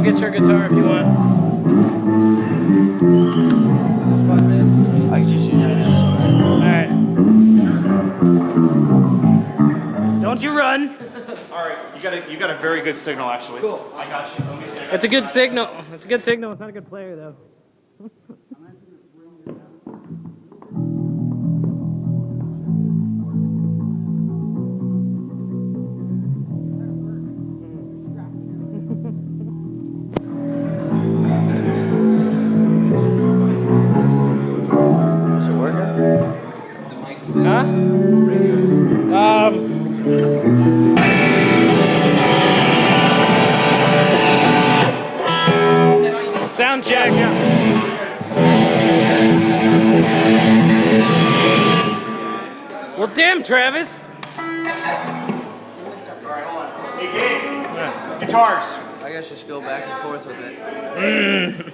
get your guitar if you want. I can just use yours. Alright. Don't you run. Alright, you got a very good signal actually. Cool. I got you. Let me see. It's a good signal. It's a good signal. It's not a good player though. Is it working? Huh? Sound check. Well, damn, Travis. Alright, hold on. Hey, Gabe. Guitars. I guess just go back and forth with it.